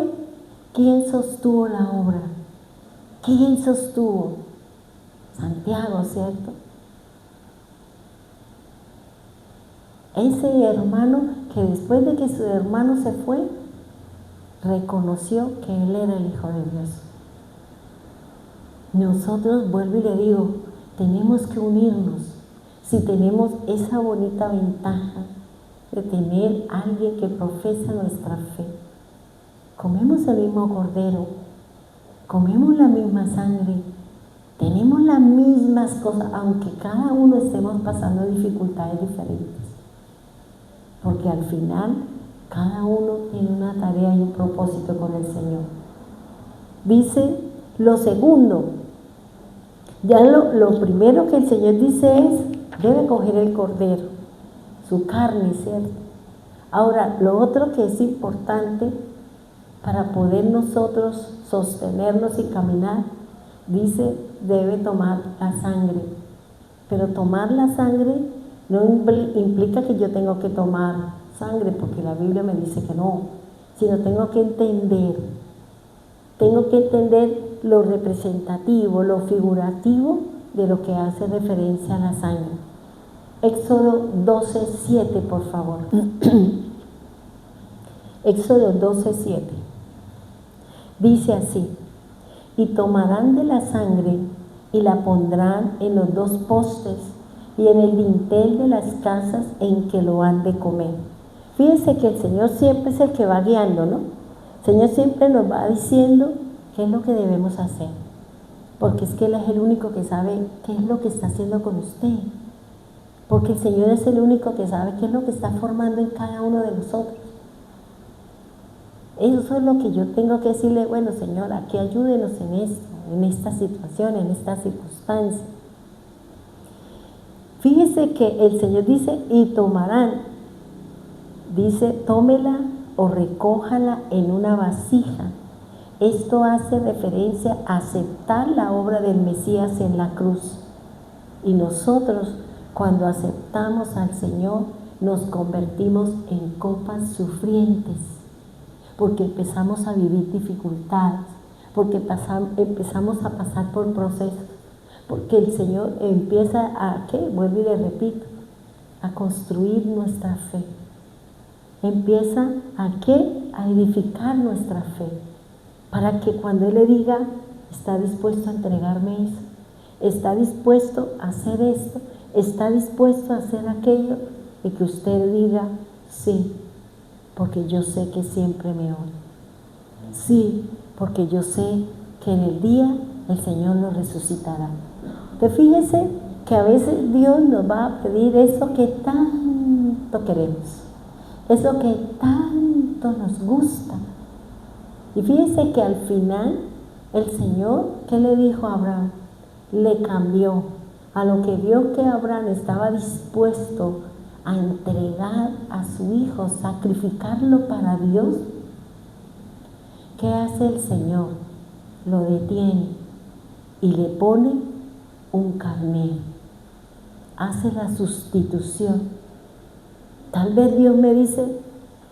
¿quién sostuvo la obra? ¿Quién sostuvo? Santiago, ¿cierto? Ese hermano que después de que su hermano se fue, reconoció que él era el Hijo de Dios. Nosotros, vuelvo y le digo, tenemos que unirnos. Si tenemos esa bonita ventaja de tener a alguien que profesa nuestra fe, comemos el mismo cordero, comemos la misma sangre, tenemos las mismas cosas, aunque cada uno estemos pasando dificultades diferentes, porque al final cada uno tiene una tarea y un propósito con el Señor. Dice lo segundo, ya lo primero que el Señor dice es: debe coger el cordero, su carne, ¿cierto? Ahora, lo otro que es importante para poder nosotros sostenernos y caminar, dice, debe tomar la sangre. Pero tomar la sangre no implica que yo tengo que tomar sangre, porque la Biblia me dice que no, sino tengo que entender lo representativo, lo figurativo de lo que hace referencia a la sangre. Éxodo 12:7, por favor. Éxodo 12:7. Dice así: y tomarán de la sangre y la pondrán en los 2 postes y en el dintel de las casas en que lo han de comer. Fíjense que el Señor siempre es el que va guiando, ¿no? El Señor siempre nos va diciendo qué es lo que debemos hacer, porque es que Él es el único que sabe qué es lo que está haciendo con usted, porque el Señor es el único que sabe qué es lo que está formando en cada uno de nosotros. Eso es lo que yo tengo que decirle: bueno, Señor, aquí ayúdenos en esto, en esta situación, en esta circunstancia. Fíjese que el Señor dice, y tomarán, dice, tómela o recójala en una vasija. Esto hace referencia a aceptar la obra del Mesías en la cruz. Y nosotros, cuando aceptamos al Señor, nos convertimos en copas sufrientes, porque empezamos a vivir dificultades, porque empezamos a pasar por procesos, porque el Señor empieza a, ¿qué? Vuelvo y le repito, a construir nuestra fe. Empieza a, ¿qué? A edificar nuestra fe, para que cuando Él le diga, está dispuesto a entregarme eso, está dispuesto a hacer esto, está dispuesto a hacer aquello, y que usted diga, sí, porque yo sé que siempre me oye. Sí, porque yo sé que en el día el Señor nos resucitará. Entonces fíjese que a veces Dios nos va a pedir eso que tanto queremos, eso que tanto nos gusta. Y fíjese que al final el Señor, ¿qué le dijo a Abraham? Le cambió. A lo que vio que Abraham estaba dispuesto a entregar a su hijo, sacrificarlo para Dios, ¿qué hace el Señor? Lo detiene y le pone un carnero. Hace la sustitución. Tal vez Dios me dice,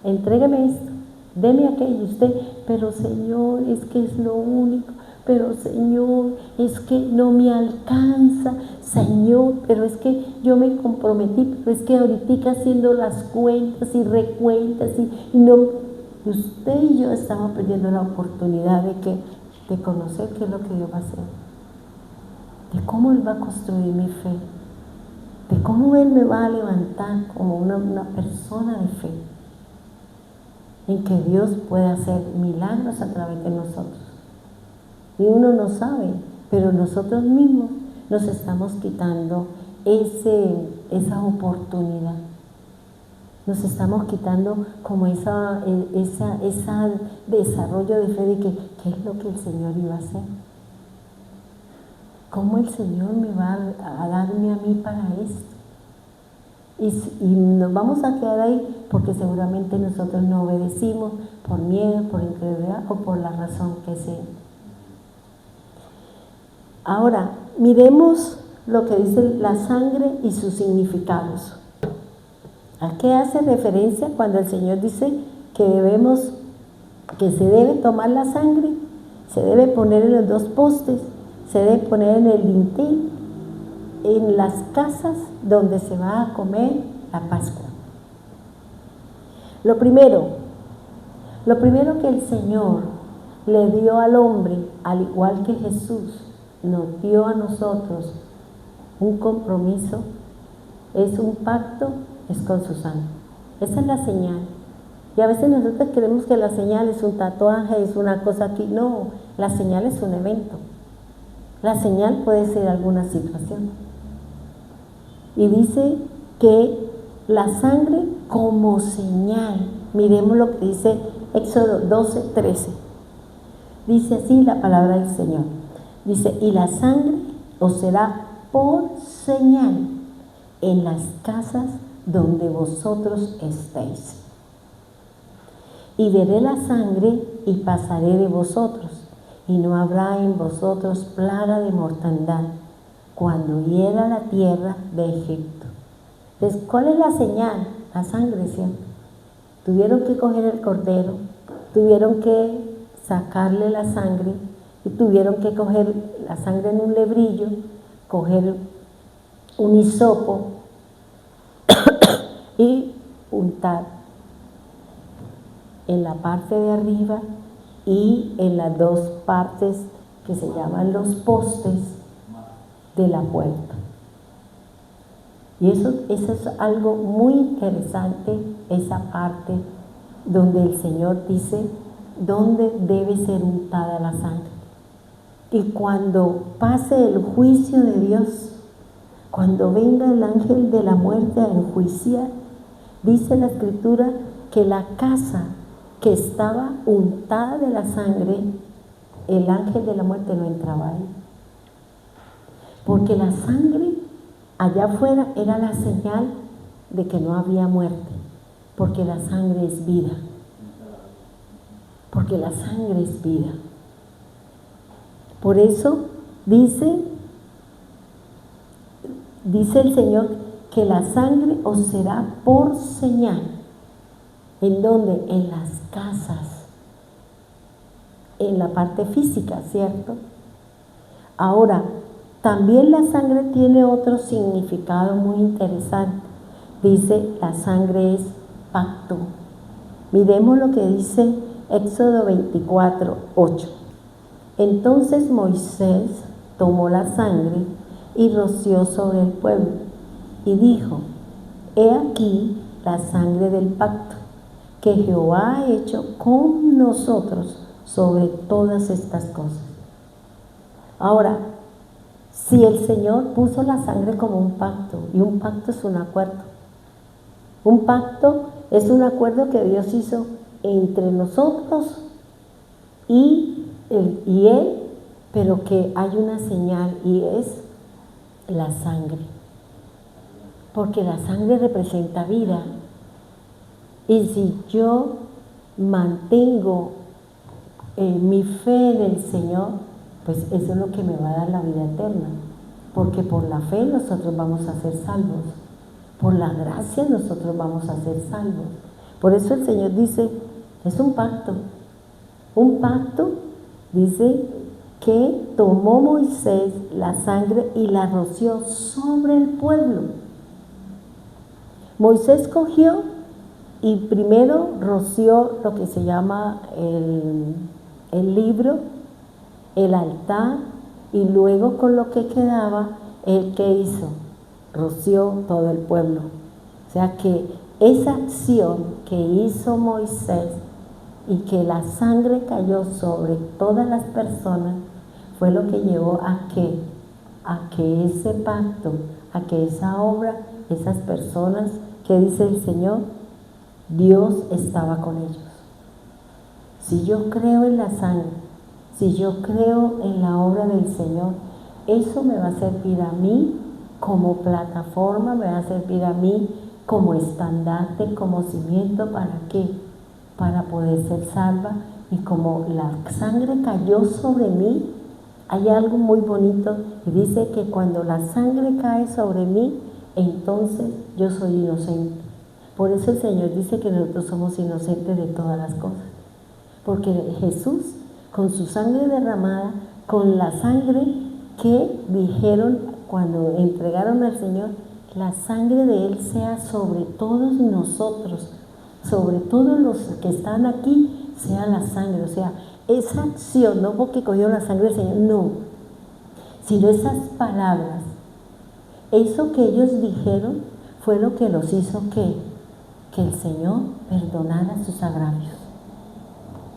entrégame esto, deme aquello, usted, pero Señor, es que es lo único, pero Señor, es que no me alcanza, Señor, pero es que yo me comprometí, pero es que ahorita haciendo las cuentas y recuentas y no, usted y yo estamos perdiendo la oportunidad de conocer qué es lo que Dios va a hacer, de cómo Él va a construir mi fe, de cómo Él me va a levantar como una persona de fe, en que Dios puede hacer milagros a través de nosotros. Y uno no sabe, pero nosotros mismos nos estamos quitando esa oportunidad. Nos estamos quitando como esa desarrollo de fe de que ¿qué es lo que el Señor iba a hacer? ¿Cómo el Señor me va a darme a mí para esto? Y nos vamos a quedar ahí porque seguramente nosotros no obedecimos por miedo, por incredulidad o por la razón que sea. Ahora, miremos lo que dice la sangre y sus significados. ¿A qué hace referencia cuando el Señor dice que se debe tomar la sangre, se debe poner en los 2 postes, se debe poner en el dintel, en las casas donde se va a comer la Pascua? Lo primero que el Señor le dio al hombre, al igual que Jesús nos dio a nosotros un compromiso, es un pacto, es con su sangre. Esa es la señal. Y a veces nosotros creemos que la señal es un tatuaje, es una cosa aquí. No, la señal es un evento. La señal puede ser alguna situación. Y dice que la sangre como señal. Miremos lo que dice Éxodo 12:13. Dice así la palabra del Señor. Dice, y la sangre os será por señal en las casas donde vosotros estéis. Y veré la sangre y pasaré de vosotros, y no habrá en vosotros plaga de mortandad cuando hiera la tierra de Egipto. Entonces, ¿cuál es la señal? La sangre, ¿cierto? Tuvieron que coger el cordero, tuvieron que sacarle la sangre, y tuvieron que coger la sangre en un lebrillo, coger un hisopo y untar en la parte de arriba y en las dos partes que se llaman los postes de la puerta. Y eso es algo muy interesante, esa parte donde el Señor dice dónde debe ser untada la sangre. Y cuando pase el juicio de Dios, cuando venga el ángel de la muerte a enjuiciar, dice la Escritura que la casa que estaba untada de la sangre, el ángel de la muerte no entraba ahí. Porque la sangre allá afuera era la señal de que no había muerte, porque la sangre es vida. Porque la sangre es vida. Por eso dice el Señor que la sangre os será por señal. ¿En dónde? En las casas, en la parte física, ¿cierto? Ahora, también la sangre tiene otro significado muy interesante. Dice, la sangre es pacto. Miremos lo que dice Éxodo 24, 8. Entonces Moisés tomó la sangre y roció sobre el pueblo y dijo, he aquí la sangre del pacto que Jehová ha hecho con nosotros sobre todas estas cosas. Ahora, si el Señor puso la sangre como un pacto, y un pacto es un acuerdo. Un pacto es un acuerdo que Dios hizo entre nosotros y Él, pero que hay una señal y es la sangre. Porque la sangre representa vida. Y si yo mantengo mi fe en el Señor, pues eso es lo que me va a dar la vida eterna. Porque por la fe nosotros vamos a ser salvos. Por la gracia nosotros vamos a ser salvos. Por eso el Señor dice, es un pacto. Un pacto, dice, que tomó Moisés la sangre y la roció sobre el pueblo. Moisés cogió y primero roció lo que se llama el libro, el altar, y luego con lo que quedaba, ¿él qué hizo? Roció todo el pueblo. O sea que esa acción que hizo Moisés y que la sangre cayó sobre todas las personas fue lo que llevó a que ese pacto, a que esa obra, esas personas, que dice el Señor, Dios estaba con ellos. Si yo creo en la sangre, si yo creo en la obra del Señor, eso me va a servir a mí como plataforma, me va a servir a mí como estandarte, como cimiento, ¿para qué? Para poder ser salva. Y como la sangre cayó sobre mí, hay algo muy bonito y dice que cuando la sangre cae sobre mí, entonces yo soy inocente. Por eso el Señor dice que nosotros somos inocentes de todas las cosas. Porque Jesús, con su sangre derramada, con la sangre que dijeron cuando entregaron al Señor, la sangre de Él sea sobre todos nosotros, sobre todos los que están aquí, sea la sangre. O sea, esa acción, no porque cogió la sangre del Señor, no, sino esas palabras, eso que ellos dijeron fue lo que los hizo que el Señor perdonara sus agravios.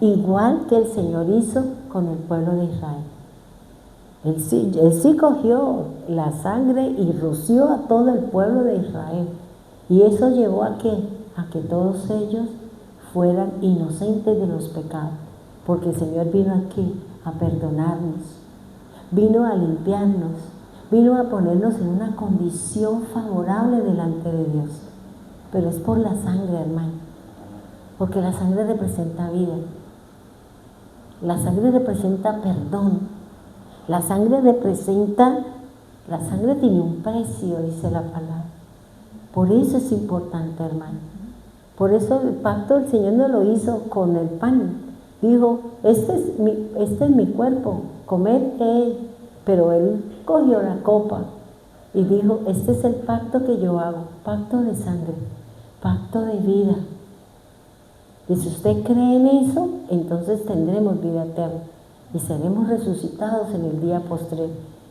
Igual que el Señor hizo con el pueblo de Israel. Él sí cogió la sangre y roció a todo el pueblo de Israel. Y eso llevó a que todos ellos fueran inocentes de los pecados. Porque el Señor vino aquí a perdonarnos, vino a limpiarnos, vino a ponernos en una condición favorable delante de Dios. pero es por la sangre, hermano, porque la sangre representa vida, la sangre representa perdón, la sangre tiene un precio, dice la palabra. Por eso es importante, hermano. Por eso el pacto el Señor no lo hizo con el pan. Dijo, este es mi cuerpo, comed él. Pero Él cogió la copa y dijo, este es el pacto que yo hago, pacto de sangre, pacto de vida. Y si usted cree en eso, entonces tendremos vida eterna y seremos resucitados en el día postrero,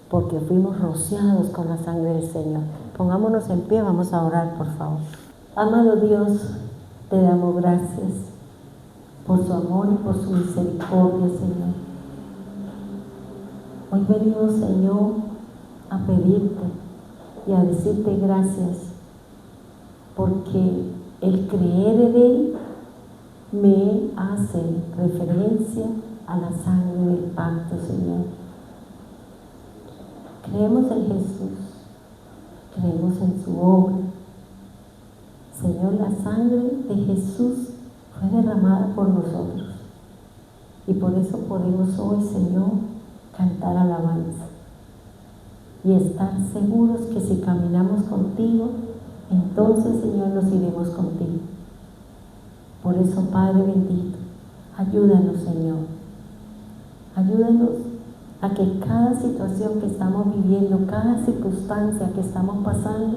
porque fuimos rociados con la sangre del Señor. Pongámonos en pie, vamos a orar, por favor. Amado Dios, te damos gracias por su amor y por su misericordia, Señor. Hoy venimos, Señor, a pedirte y a decirte gracias, porque el creer en Él me hace referencia a la sangre del pacto, Señor. Creemos en Jesús, creemos en su obra. Señor, la sangre de Jesús fue derramada por nosotros y por eso podemos hoy, Señor, cantar alabanza y estar seguros que si caminamos contigo, entonces, Señor, nos iremos contigo. Por eso, Padre bendito, ayúdanos, Señor. Ayúdanos a que cada situación que estamos viviendo, cada circunstancia que estamos pasando,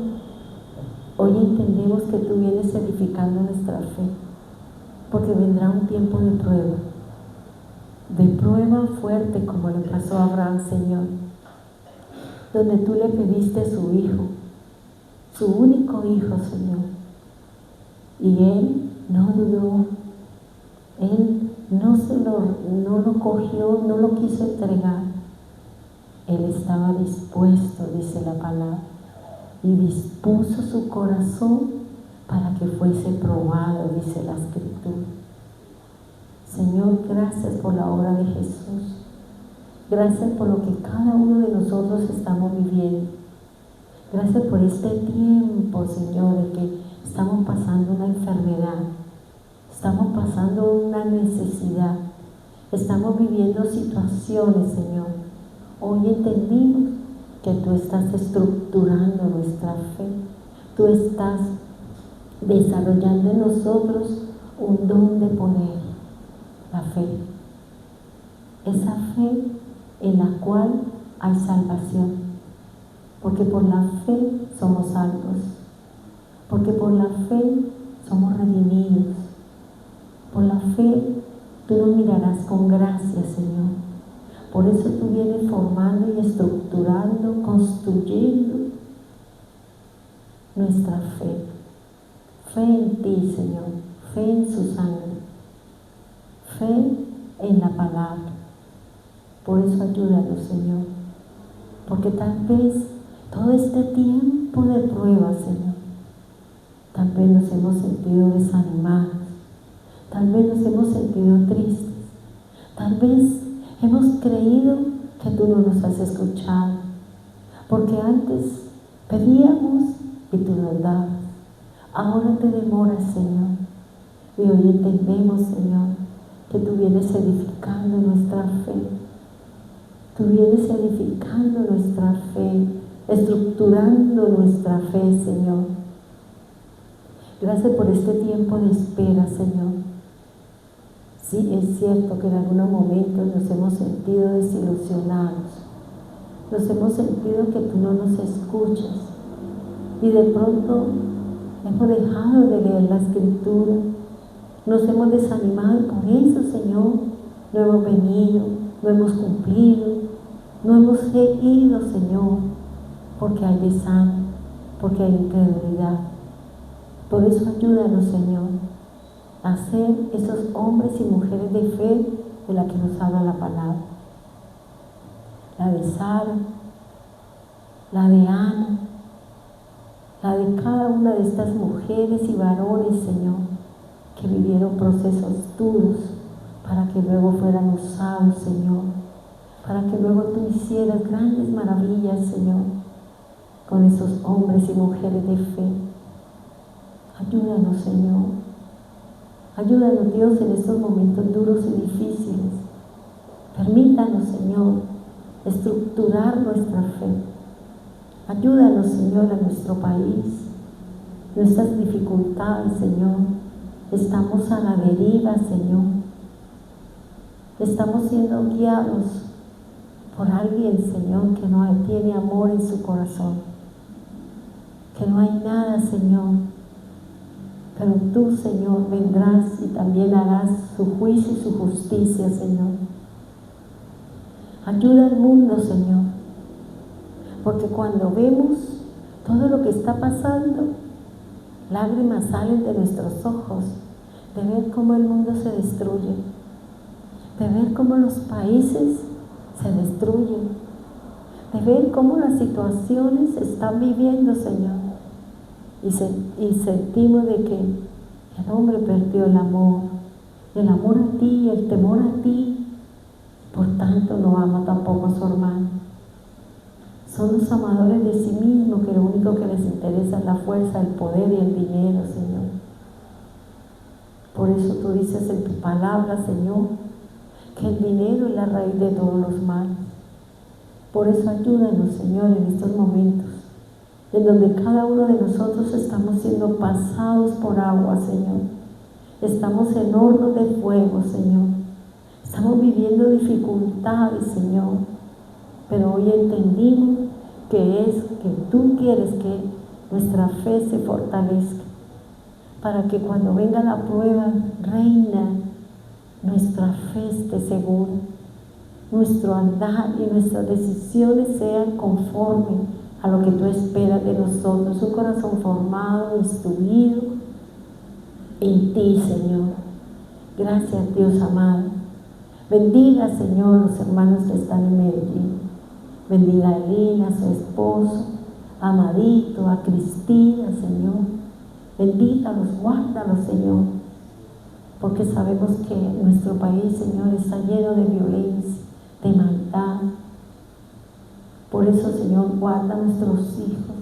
hoy entendemos que tú vienes edificando nuestra fe, porque vendrá un tiempo de prueba fuerte, como le pasó a Abraham, Señor, donde tú le pediste a su hijo, su único hijo, Señor, y él no dudó, él no lo cogió, no lo quiso entregar, él estaba dispuesto, dice la palabra, y dispuso su corazón para que fuese probado, dice la Escritura. Señor, gracias por la obra de Jesús. Gracias por lo que cada uno de nosotros estamos viviendo. Gracias por este tiempo, Señor, de que estamos pasando una enfermedad, estamos pasando una necesidad, estamos viviendo situaciones, Señor. Hoy entendimos que tú estás estructurando nuestra fe, tú estás desarrollando en nosotros un don de poder, la fe, esa fe en la cual hay salvación, porque por la fe somos salvos, porque por la fe somos redimidos, por la fe tú nos mirarás con gracia, Señor. Por eso tú vienes formando y estructurando, construyendo nuestra fe, fe en ti, Señor, fe en su sangre, fe en la palabra. Por eso ayúdanos, Señor, porque tal vez todo este tiempo de prueba, Señor, tal vez nos hemos sentido desanimados, tal vez nos hemos sentido tristes, tal vez hemos creído que tú no nos has escuchado, porque antes pedíamos y tú nos dabas, ahora te demoras, Señor, y hoy entendemos, Señor, que tú vienes edificando nuestra fe, tú vienes edificando nuestra fe, estructurando nuestra fe, Señor. Gracias por este tiempo de espera, Señor. Sí, es cierto que en algunos momentos nos hemos sentido desilusionados, nos hemos sentido que tú no nos escuchas y de pronto hemos dejado de leer la Escritura, nos hemos desanimado y por eso, Señor, no hemos venido, no hemos cumplido, no hemos seguido, Señor, porque hay desánimo, porque hay incredulidad. Por eso ayúdanos, Señor, a ser esos hombres y mujeres de fe de la que nos habla la palabra. La de Sara, la de Ana, la de cada una de estas mujeres y varones, Señor, que vivieron procesos duros para que luego fueran usados, Señor, para que luego tú hicieras grandes maravillas, Señor, con esos hombres y mujeres de fe. Ayúdanos, Señor. Ayúdanos, Dios, en estos momentos duros y difíciles. Permítanos, Señor, estructurar nuestra fe. Ayúdanos, Señor, a nuestro país. Nuestras dificultades, Señor. Estamos a la deriva, Señor. Estamos siendo guiados por alguien, Señor, que no tiene amor en su corazón. Que no hay nada, Señor. Pero tú, Señor, vendrás y también harás su juicio y su justicia, Señor. Ayuda al mundo, Señor. Porque cuando vemos todo lo que está pasando, lágrimas salen de nuestros ojos, de ver cómo el mundo se destruye, de ver cómo los países se destruyen, de ver cómo las situaciones se están viviendo, Señor. Y sentimos de que el hombre perdió el amor a ti, el temor a ti, por tanto no ama tampoco a su hermano. Son los amadores de sí mismos, que lo único que les interesa es la fuerza, el poder y el dinero, Señor. Por eso tú dices en tu palabra, Señor, que el dinero es la raíz de todos los males. Por eso ayúdanos, Señor, en estos momentos, en donde cada uno de nosotros estamos siendo pasados por agua, Señor. Estamos en horno de fuego, Señor. Estamos viviendo dificultades, Señor. Pero hoy entendimos que es que tú quieres que nuestra fe se fortalezca, para que cuando venga la prueba, Reina, nuestra fe esté segura, nuestro andar y nuestras decisiones sean conforme a lo que tú esperas de nosotros, un corazón formado, instruido en ti, Señor. Gracias, Dios amado. Bendiga, Señor, los hermanos que están en Medellín. Bendiga a Elina, a su esposo, a Amadito, a Cristina, Señor. Bendígalos, guárdalos, Señor, porque sabemos que nuestro país, Señor, está lleno de violencia, de maldad. Por eso, Señor, guarda a nuestros hijos,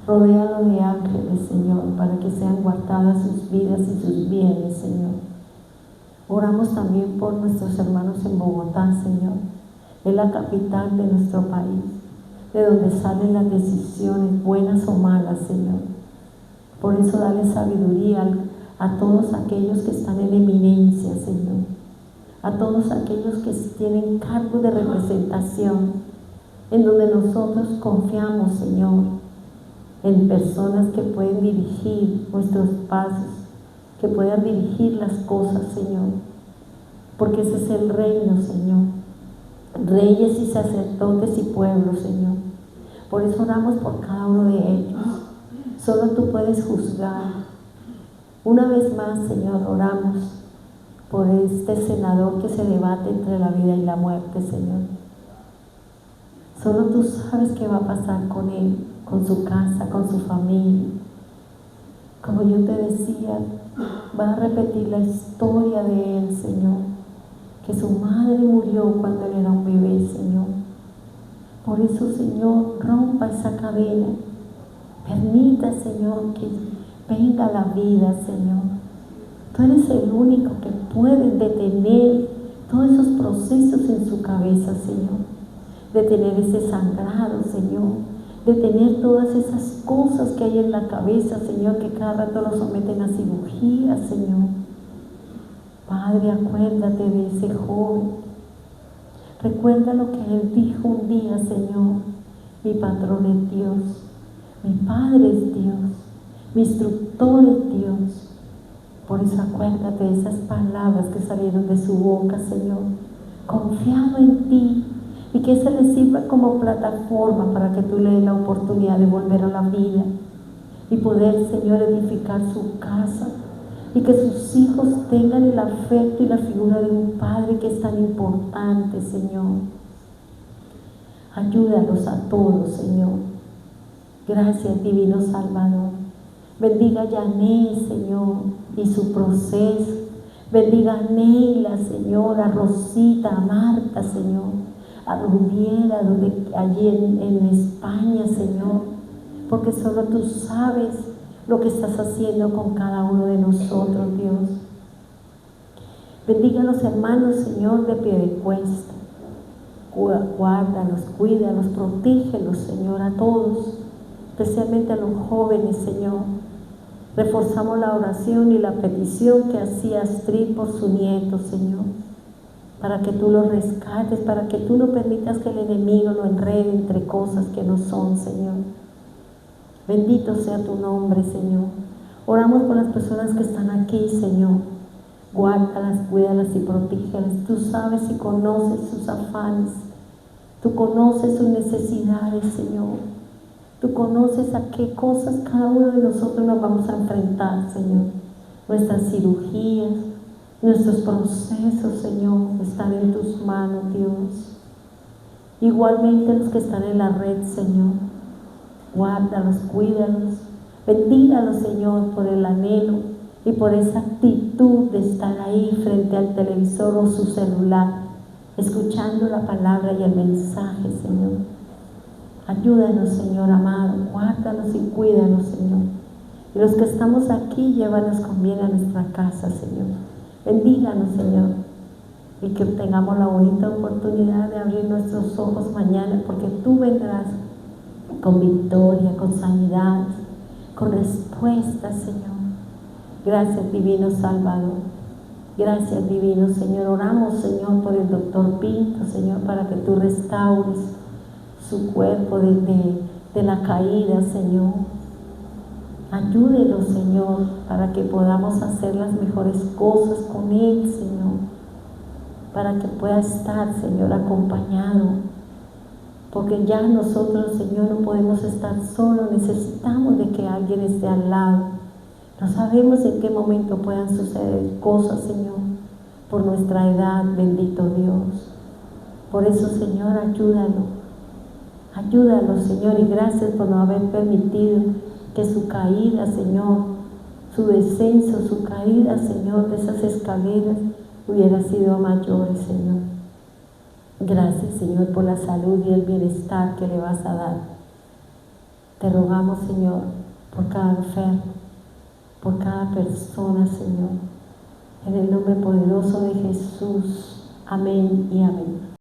rodéalos de ángeles, Señor, para que sean guardadas sus vidas y sus bienes, Señor. Oramos también por nuestros hermanos en Bogotá, Señor. Es la capital de nuestro país, de donde salen las decisiones buenas o malas, Señor. Por eso dale sabiduría a todos aquellos que están en eminencia, Señor. A todos aquellos que tienen cargo de representación, en donde nosotros confiamos, Señor, en personas que pueden dirigir nuestros pasos, que puedan dirigir las cosas, Señor. Porque ese es el reino, Señor. Reyes y sacerdotes y pueblos, Señor. Por eso oramos por cada uno de ellos. Solo tú puedes juzgar. Una vez más, Señor, oramos por este senador que se debate entre la vida y la muerte, Señor. Solo tú sabes qué va a pasar con él, con su casa, con su familia. Como yo te decía, va a repetir la historia de él, Señor, que su madre murió cuando él era un bebé, Señor. Por eso, Señor, rompa esa cadena. Permita, Señor, que venga la vida, Señor. Tú eres el único que puede detener todos esos procesos en su cabeza, Señor. Detener ese sangrado, Señor. Detener todas esas cosas que hay en la cabeza, Señor, que cada rato lo someten a cirugía, Señor. Padre, acuérdate de ese joven. Recuerda lo que él dijo un día, Señor. Mi patrón es Dios, mi Padre es Dios, mi instructor es Dios. Por eso acuérdate de esas palabras que salieron de su boca, Señor. Confiado en ti, y que eso le sirva como plataforma para que tú le des la oportunidad de volver a la vida y poder, Señor, edificar su casa, y que sus hijos tengan el afecto y la figura de un padre que es tan importante, Señor. Ayúdalos a todos, Señor. Gracias, divino Salvador. Bendiga a Yané, Señor, y su proceso. Bendiga a Neila, Señor, a Rosita, a Marta, Señor, a Rubiera, allí en España, Señor, porque solo tú sabes lo que estás haciendo con cada uno de nosotros, Dios. Bendiga a los hermanos, Señor, de Piedecuesta. Guárdalos, cuídalos, protégelos, Señor, a todos, especialmente a los jóvenes, Señor. Reforzamos la oración y la petición que hacía Astrid por su nieto, Señor, para que tú lo rescates, para que tú no permitas que el enemigo lo enrede entre cosas que no son, Señor. Bendito sea tu nombre, Señor. Oramos por las personas que están aquí, Señor. Guárdalas, cuídalas y protégelas. Tú sabes y conoces sus afanes. Tú conoces sus necesidades, Señor. Tú conoces a qué cosas cada uno de nosotros nos vamos a enfrentar, Señor. Nuestras cirugías, nuestros procesos, Señor, están en tus manos, Dios. Igualmente los que están en la red, Señor. Guárdalos, cuídalos. Bendígalos, Señor, por el anhelo y por esa actitud de estar ahí frente al televisor o su celular, escuchando la palabra y el mensaje, Señor. Ayúdanos, Señor amado, guárdanos y cuídanos, Señor. Y los que estamos aquí, llévanos con bien a nuestra casa, Señor. Bendíganos, Señor, y que tengamos la bonita oportunidad de abrir nuestros ojos mañana, porque tú vendrás con victoria, con sanidad, con respuestas, Señor. Gracias, divino Salvador. Gracias, divino Señor. Oramos, Señor, por el doctor Pinto, Señor, para que tú restaures su cuerpo de la caída, Señor. Ayúdelo, Señor, para que podamos hacer las mejores cosas con él, Señor, para que pueda estar, Señor, acompañado, porque ya nosotros, Señor, no podemos estar solos, necesitamos de que alguien esté al lado. No sabemos en qué momento puedan suceder cosas, Señor, por nuestra edad, bendito Dios. Por eso, Señor, ayúdalo. Ayúdalo, Señor, y gracias por no haber permitido que su caída, Señor, su descenso, su caída, Señor, de esas escaleras hubiera sido mayor, Señor. Gracias, Señor, por la salud y el bienestar que le vas a dar. Te rogamos, Señor, por cada enfermo, por cada persona, Señor, en el nombre poderoso de Jesús. Amén y amén.